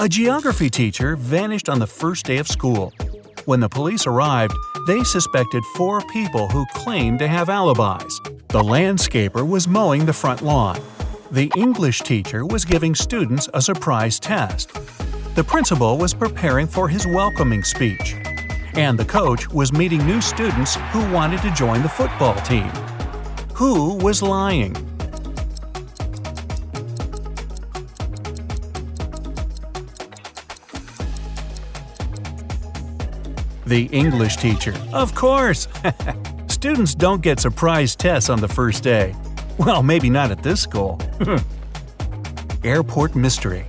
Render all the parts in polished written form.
A geography teacher vanished on the first day of school. When the police arrived, they suspected 4 people who claimed to have alibis. The landscaper was mowing the front lawn. The English teacher was giving students a surprise test. The principal was preparing for his welcoming speech. And the coach was meeting new students who wanted to join the football team. Who was lying? The English teacher, of course! Students don't get surprise tests on the first day. Well, maybe not at this school. Airport mystery.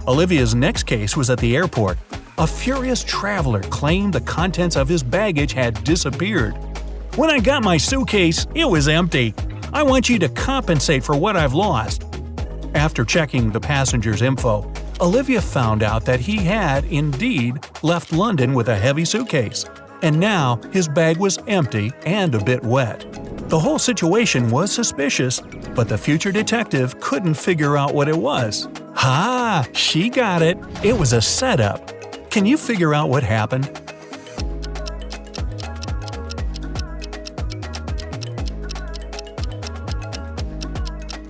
Olivia's next case was at the airport. A furious traveler claimed the contents of his baggage had disappeared. "When I got my suitcase, it was empty. I want you to compensate for what I've lost." After checking the passenger's info, Olivia found out that he had, indeed, left London with a heavy suitcase, and now his bag was empty and a bit wet. The whole situation was suspicious, but the future detective couldn't figure out what it was. Ha! She got it! It was a setup. Can you figure out what happened?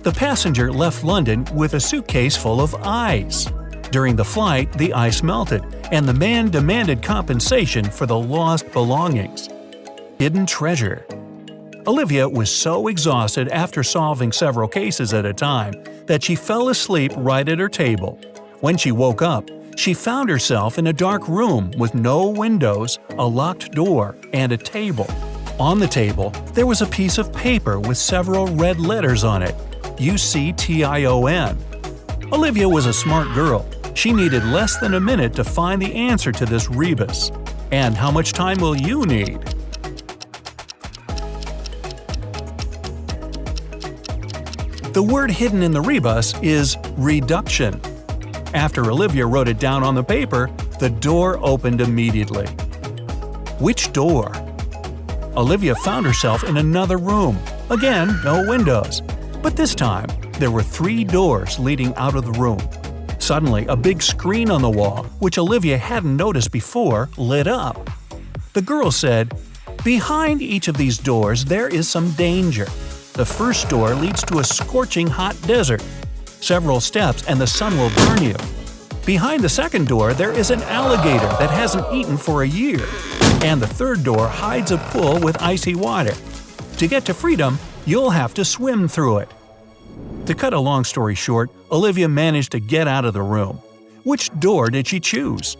The passenger left London with a suitcase full of ice. During the flight, the ice melted, and the man demanded compensation for the lost belongings. Hidden treasure. Olivia was so exhausted after solving several cases at a time that she fell asleep right at her table. When she woke up, she found herself in a dark room with no windows, a locked door, and a table. On the table, there was a piece of paper with several red letters on it. UCTION. Olivia was a smart girl. She needed less than a minute to find the answer to this rebus. And how much time will you need? The word hidden in the rebus is reduction. After Olivia wrote it down on the paper, the door opened immediately. Which door? Olivia found herself in another room. Again, no windows. But this time, there were 3 doors leading out of the room. Suddenly, a big screen on the wall, which Olivia hadn't noticed before, lit up. The girl said, "Behind each of these doors there is some danger. The first door leads to a scorching hot desert. Several steps and the sun will burn you. Behind the second door there is an alligator that hasn't eaten for a year. And the third door hides a pool with icy water. To get to freedom, you'll have to swim through it." To cut a long story short, Olivia managed to get out of the room. Which door did she choose?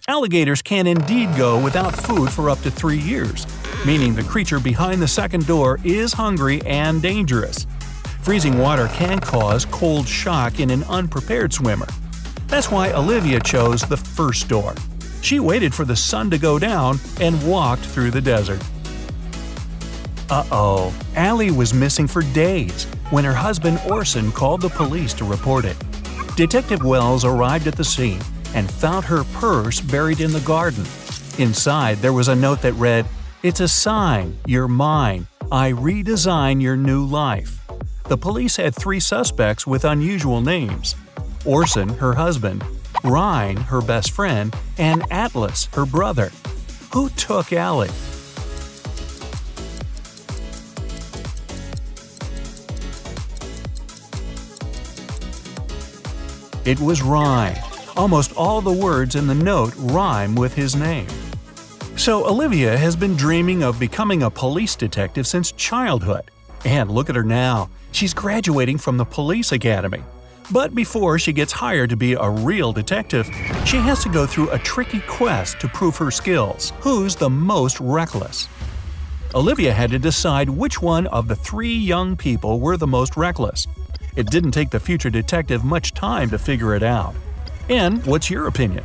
Alligators can indeed go without food for up to 3 years, meaning the creature behind the second door is hungry and dangerous. Freezing water can cause cold shock in an unprepared swimmer. That's why Olivia chose the first door. She waited for the sun to go down and walked through the desert. Uh-oh, Allie was missing for days when her husband Orson called the police to report it. Detective Wells arrived at the scene and found her purse buried in the garden. Inside, there was a note that read, "It's a sign, you're mine. I redesign your new life." The police had 3 suspects with unusual names: Orson, her husband, Ryan, her best friend, and Atlas, her brother. Who took Allie? It was Ryan. Almost all the words in the note rhyme with his name. So Olivia has been dreaming of becoming a police detective since childhood. And look at her now. She's graduating from the police academy. But before she gets hired to be a real detective, she has to go through a tricky quest to prove her skills. Who's the most reckless? Olivia had to decide which one of the 3 young people were the most reckless. It didn't take the future detective much time to figure it out. And what's your opinion?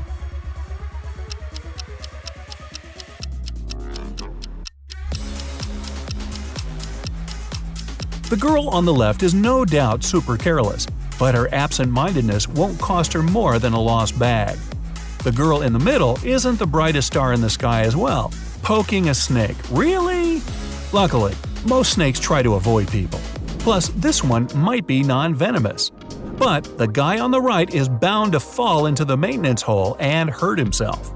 The girl on the left is no doubt super careless, but her absent-mindedness won't cost her more than a lost bag. The girl in the middle isn't the brightest star in the sky as well. Poking a snake. Really? Luckily, most snakes try to avoid people. Plus, this one might be non-venomous. But the guy on the right is bound to fall into the maintenance hole and hurt himself.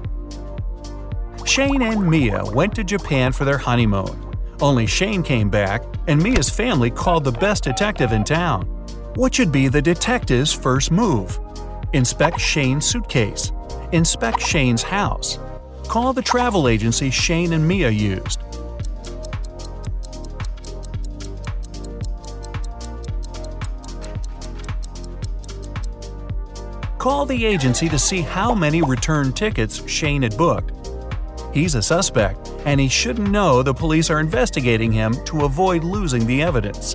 Shane and Mia went to Japan for their honeymoon. Only Shane came back, and Mia's family called the best detective in town. What should be the detective's first move? Inspect Shane's suitcase. Inspect Shane's house. Call the travel agency Shane and Mia used. Call the agency to see how many return tickets Shane had booked. He's a suspect, and he shouldn't know the police are investigating him to avoid losing the evidence.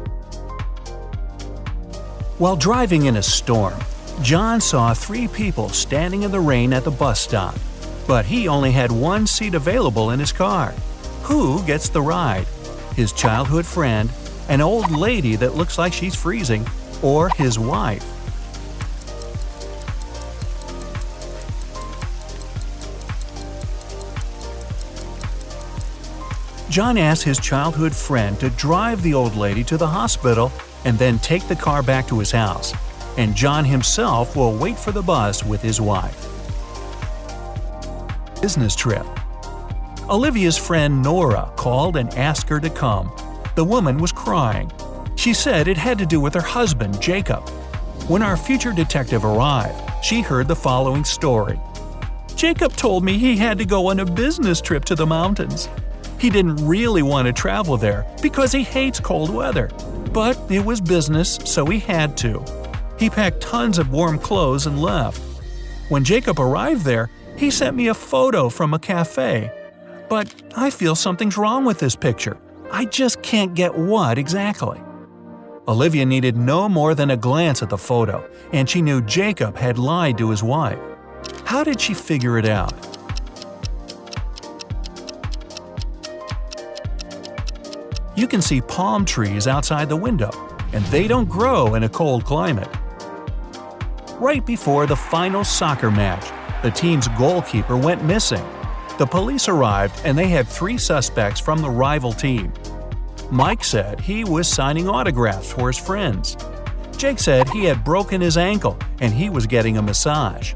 While driving in a storm, John saw 3 people standing in the rain at the bus stop, but he only had one seat available in his car. Who gets the ride? His childhood friend, an old lady that looks like she's freezing, or his wife? John asked his childhood friend to drive the old lady to the hospital and then take the car back to his house, and John himself will wait for the bus with his wife. Business trip. Olivia's friend Nora called and asked her to come. The woman was crying. She said it had to do with her husband, Jacob. When our future detective arrived, she heard the following story. Jacob told me he had to go on a business trip to the mountains. He didn't really want to travel there because he hates cold weather, but it was business, so he had to. He packed tons of warm clothes and left. When Jacob arrived there, he sent me a photo from a cafe. But I feel something's wrong with this picture. I just can't get what exactly. Olivia needed no more than a glance at the photo, and she knew Jacob had lied to his wife. How did she figure it out? You can see palm trees outside the window, and they don't grow in a cold climate. Right before the final soccer match, the team's goalkeeper went missing. The police arrived and they had 3 suspects from the rival team. Mike said he was signing autographs for his friends. Jake said he had broken his ankle and he was getting a massage.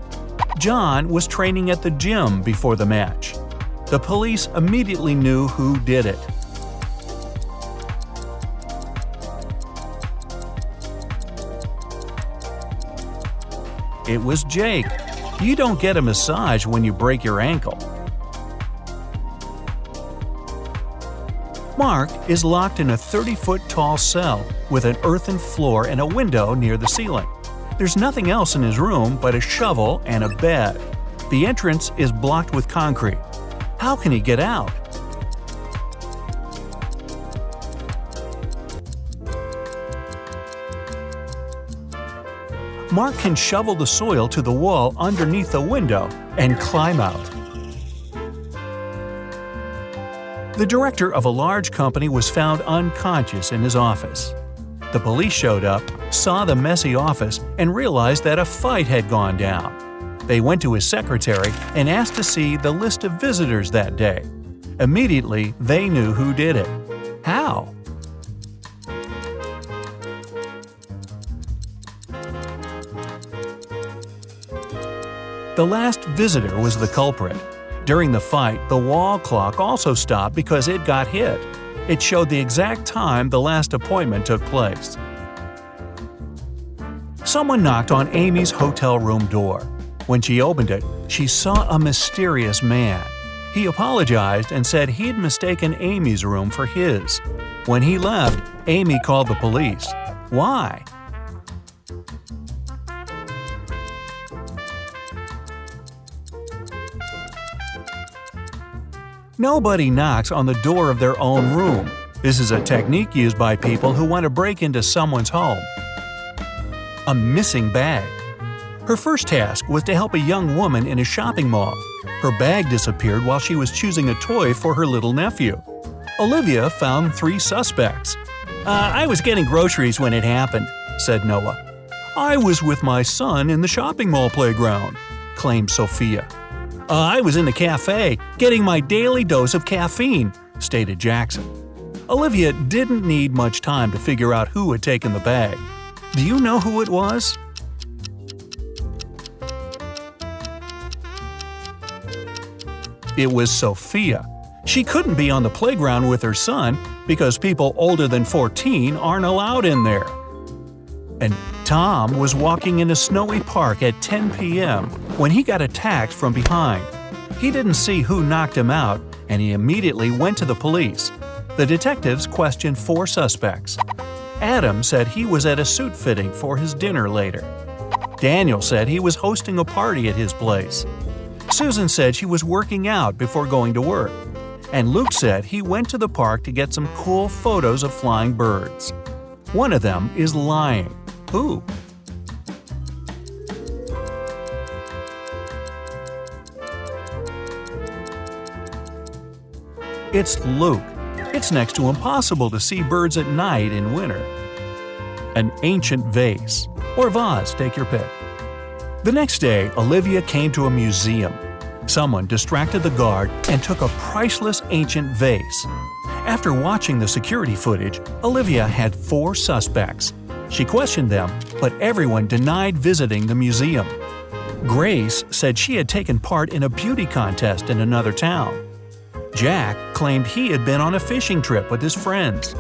John was training at the gym before the match. The police immediately knew who did it. It was Jake. You don't get a massage when you break your ankle. Mark is locked in a 30-foot tall cell with an earthen floor and a window near the ceiling. There's nothing else in his room but a shovel and a bed. The entrance is blocked with concrete. How can he get out? Mark can shovel the soil to the wall underneath the window and climb out. The director of a large company was found unconscious in his office. The police showed up, saw the messy office, and realized that a fight had gone down. They went to his secretary and asked to see the list of visitors that day. Immediately, they knew who did it. How? The last visitor was the culprit. During the fight, the wall clock also stopped because it got hit. It showed the exact time the last appointment took place. Someone knocked on Amy's hotel room door. When she opened it, she saw a mysterious man. He apologized and said he'd mistaken Amy's room for his. When he left, Amy called the police. Why? Nobody knocks on the door of their own room. This is a technique used by people who want to break into someone's home. A missing bag. Her first task was to help a young woman in a shopping mall. Her bag disappeared while she was choosing a toy for her little nephew. Olivia found 3 suspects. I was getting groceries when it happened," said Noah. "I was with my son in the shopping mall playground," claimed Sophia. "I was in the cafe, getting my daily dose of caffeine," stated Jackson. Olivia didn't need much time to figure out who had taken the bag. Do you know who it was? It was Sophia. She couldn't be on the playground with her son because people older than 14 aren't allowed in there. And Tom was walking in a snowy park at 10 p.m. when he got attacked from behind. He didn't see who knocked him out, and he immediately went to the police. The detectives questioned 4 suspects. Adam said he was at a suit fitting for his dinner later. Daniel said he was hosting a party at his place. Susan said she was working out before going to work. And Luke said he went to the park to get some cool photos of flying birds. One of them is lying. Who? It's Luke. It's next to impossible to see birds at night in winter. An ancient vase. Or vase, take your pick. The next day, Olivia came to a museum. Someone distracted the guard and took a priceless ancient vase. After watching the security footage, Olivia had 4 suspects. She questioned them, but everyone denied visiting the museum. Grace said she had taken part in a beauty contest in another town. Jack claimed he had been on a fishing trip with his friends.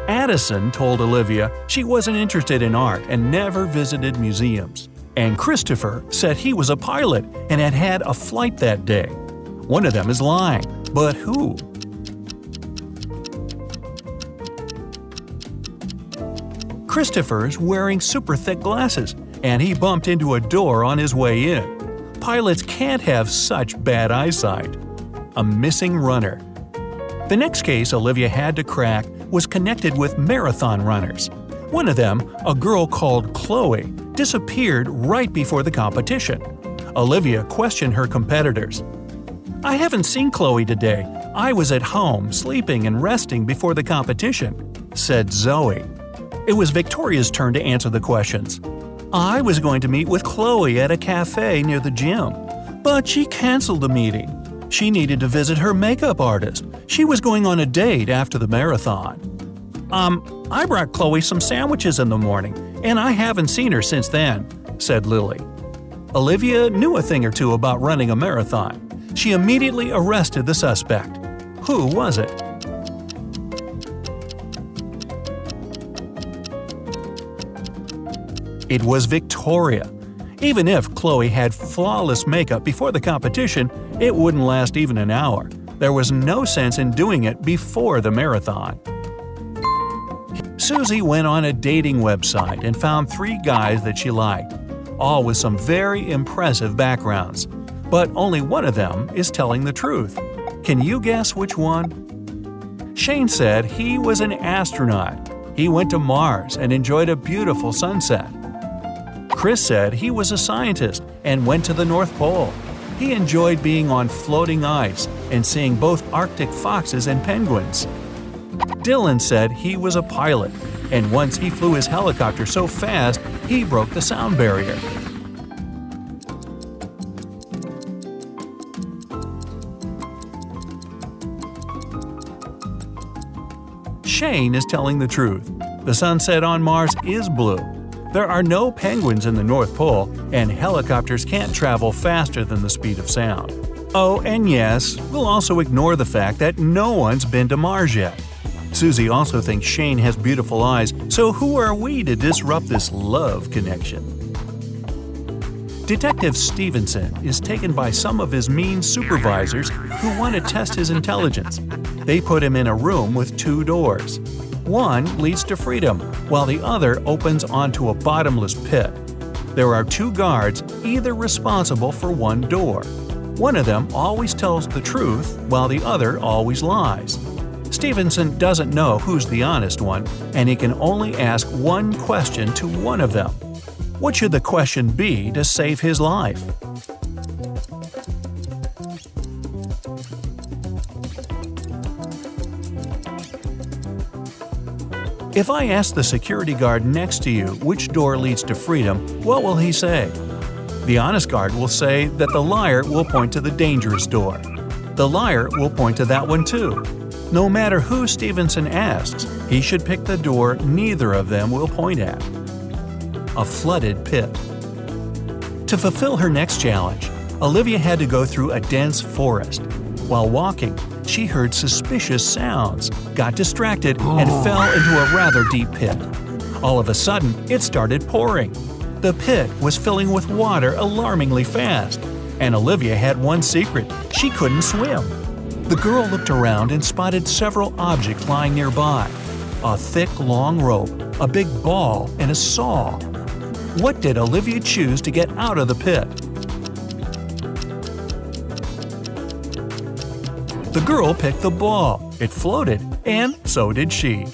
Addison told Olivia she wasn't interested in art and never visited museums. And Christopher said he was a pilot and had had a flight that day. One of them is lying, but who? Christopher's wearing super thick glasses, and he bumped into a door on his way in. Pilots can't have such bad eyesight. A missing runner. The next case Olivia had to crack was connected with marathon runners. One of them, a girl called Chloe, disappeared right before the competition. Olivia questioned her competitors. "I haven't seen Chloe today. I was at home, sleeping and resting before the competition," said Zoe. It was Victoria's turn to answer the questions. "I was going to meet with Chloe at a cafe near the gym, but she canceled the meeting. She needed to visit her makeup artist. She was going on a date after the marathon. I brought Chloe some sandwiches in the morning, and I haven't seen her since then," said Lily. Olivia knew a thing or two about running a marathon. She immediately arrested the suspect. Who was it? It was Victoria. Even if Chloe had flawless makeup before the competition, it wouldn't last even an hour. There was no sense in doing it before the marathon. Susie went on a dating website and found 3 guys that she liked, all with some very impressive backgrounds. But only one of them is telling the truth. Can you guess which one? Shane said he was an astronaut. He went to Mars and enjoyed a beautiful sunset. Chris said he was a scientist and went to the North Pole. He enjoyed being on floating ice and seeing both Arctic foxes and penguins. Dylan said he was a pilot, and once he flew his helicopter so fast he broke the sound barrier. Shane is telling the truth. The sunset on Mars is blue. There are no penguins in the North Pole, and helicopters can't travel faster than the speed of sound. Oh, and yes, we'll also ignore the fact that no one's been to Mars yet. Susie also thinks Shane has beautiful eyes, so who are we to disrupt this love connection? Detective Stevenson is taken by some of his mean supervisors who want to test his intelligence. They put him in a room with 2 doors. One leads to freedom, while the other opens onto a bottomless pit. There are 2 guards, either responsible for one door. One of them always tells the truth, while the other always lies. Stevenson doesn't know who's the honest one, and he can only ask one question to one of them. What should the question be to save his life? If I ask the security guard next to you which door leads to freedom, what will he say? The honest guard will say that the liar will point to the dangerous door. The liar will point to that one too. No matter who Stevenson asks, he should pick the door neither of them will point at. A flooded pit. To fulfill her next challenge, Olivia had to go through a dense forest. While walking, she heard suspicious sounds, got distracted, and fell into a rather deep pit. All of a sudden, it started pouring. The pit was filling with water alarmingly fast, and Olivia had one secret: she couldn't swim. The girl looked around and spotted several objects lying nearby: a thick, long rope, a big ball, and a saw. What did Olivia choose to get out of the pit? The girl picked the ball. It floated, and so did she.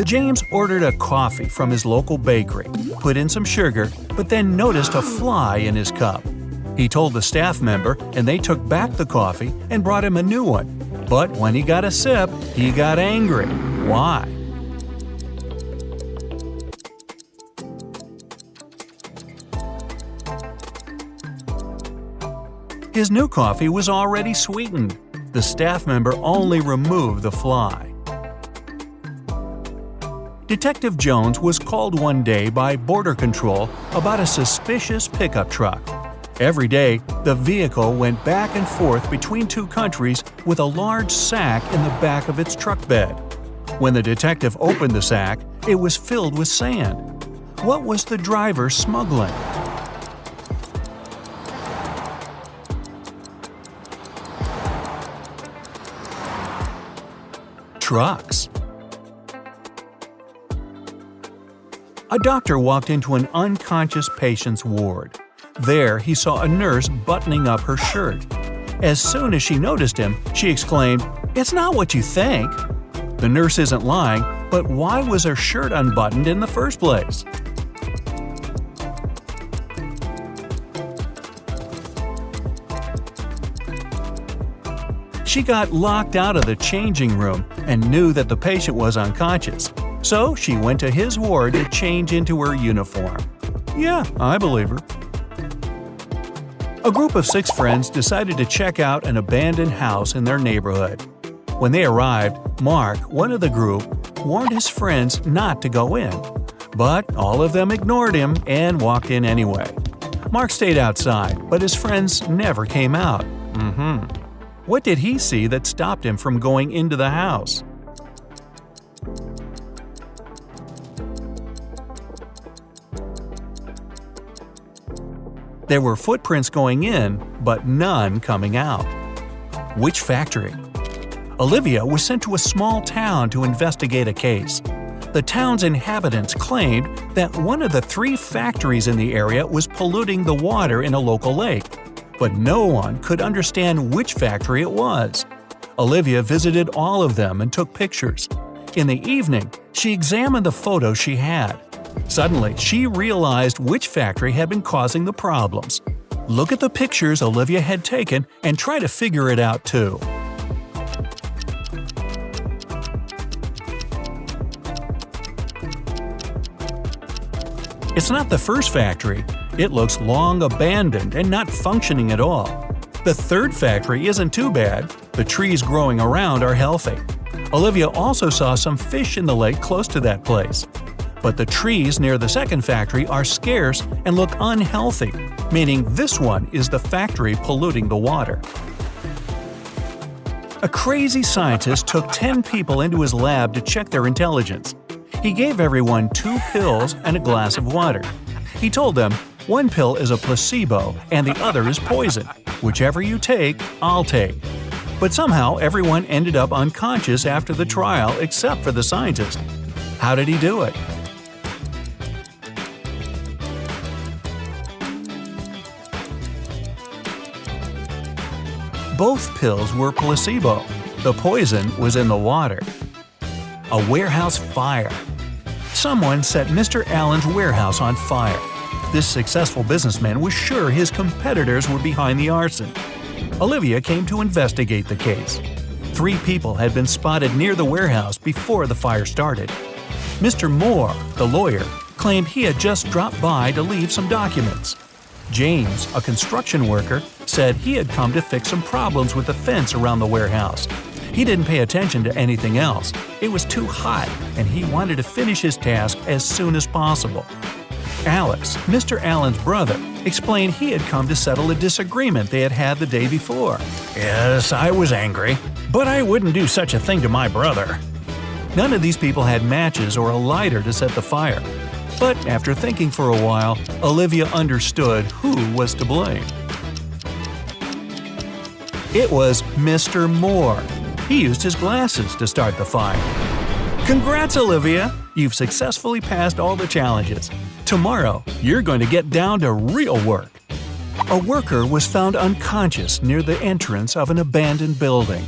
James ordered a coffee from his local bakery, put in some sugar, but then noticed a fly in his cup. He told the staff member, and they took back the coffee and brought him a new one. But when he got a sip, he got angry. Why? His new coffee was already sweetened. The staff member only removed the fly. Detective Jones was called one day by Border Control about a suspicious pickup truck. Every day, the vehicle went back and forth between two countries with a large sack in the back of its truck bed. When the detective opened the sack, it was filled with sand. What was the driver smuggling? Trucks. A doctor walked into an unconscious patient's ward. There, he saw a nurse buttoning up her shirt. As soon as she noticed him, she exclaimed, "It's not what you think." The nurse isn't lying, but why was her shirt unbuttoned in the first place? She got locked out of the changing room and knew that the patient was unconscious. So she went to his ward to change into her uniform. Yeah, I believe her. A group of 6 friends decided to check out an abandoned house in their neighborhood. When they arrived, Mark, one of the group, warned his friends not to go in. But all of them ignored him and walked in anyway. Mark stayed outside, but his friends never came out. What did he see that stopped him from going into the house? There were footprints going in, but none coming out. Which factory? Olivia was sent to a small town to investigate a case. The town's inhabitants claimed that one of the 3 factories in the area was polluting the water in a local lake, but no one could understand which factory it was. Olivia visited all of them and took pictures. In the evening, she examined the photos she had. Suddenly, she realized which factory had been causing the problems. Look at the pictures Olivia had taken and try to figure it out too. It's not the first factory. It looks long abandoned and not functioning at all. The 3rd factory isn't too bad. The trees growing around are healthy. Olivia also saw some fish in the lake close to that place. But the trees near the 2nd factory are scarce and look unhealthy, meaning this one is the factory polluting the water. A crazy scientist took 10 people into his lab to check their intelligence. He gave everyone 2 pills and a glass of water. He told them, "One pill is a placebo and the other is poison. Whichever you take, I'll take." But somehow everyone ended up unconscious after the trial except for the scientist. How did he do it? Both pills were placebo. The poison was in the water. A warehouse fire. Someone set Mr. Allen's warehouse on fire. This successful businessman was sure his competitors were behind the arson. Olivia came to investigate the case. 3 people had been spotted near the warehouse before the fire started. Mr. Moore, the lawyer, claimed he had just dropped by to leave some documents. James, a construction worker, said he had come to fix some problems with the fence around the warehouse. He didn't pay attention to anything else. It was too hot, and he wanted to finish his task as soon as possible. Alex, Mr. Allen's brother, explained he had come to settle a disagreement they had had the day before. "Yes, I was angry, but I wouldn't do such a thing to my brother." None of these people had matches or a lighter to set the fire. But after thinking for a while, Olivia understood who was to blame. It was Mr. Moore. He used his glasses to start the fire. Congrats, Olivia! You've successfully passed all the challenges. Tomorrow, you're going to get down to real work. A worker was found unconscious near the entrance of an abandoned building.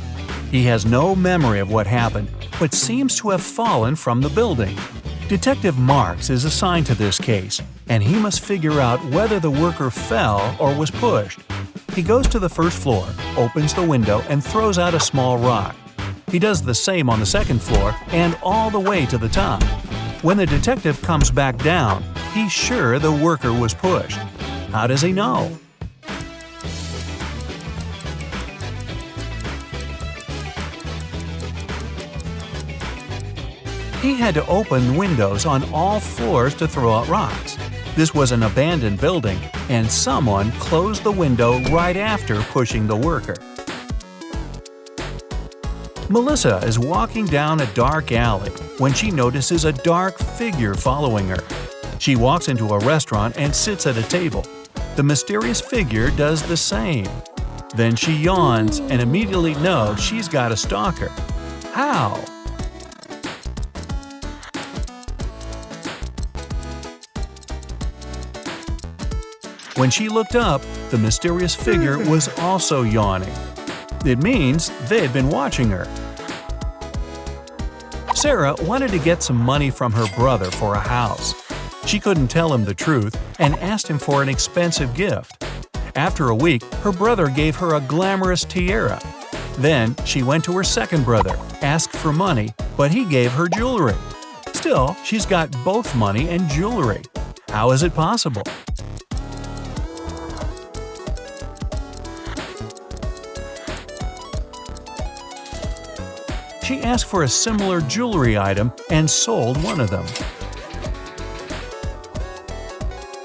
He has no memory of what happened, but seems to have fallen from the building. Detective Marks is assigned to this case, and he must figure out whether the worker fell or was pushed. He goes to the first floor, opens the window, and throws out a small rock. He does the same on the second floor and all the way to the top. When the detective comes back down, he's sure the worker was pushed. How does he know? He had to open windows on all floors to throw out rocks. This was an abandoned building, and someone closed the window right after pushing the worker. Melissa is walking down a dark alley when she notices a dark figure following her. She walks into a restaurant and sits at a table. The mysterious figure does the same. Then she yawns and immediately knows she's got a stalker. How? When she looked up, the mysterious figure was also yawning. It means they had been watching her. Sarah wanted to get some money from her brother for a house. She couldn't tell him the truth and asked him for an expensive gift. After a week, her brother gave her a glamorous tiara. Then she went to her second brother, asked for money, but he gave her jewelry. Still, she's got both money and jewelry. How is it possible? She asked for a similar jewelry item and sold one of them.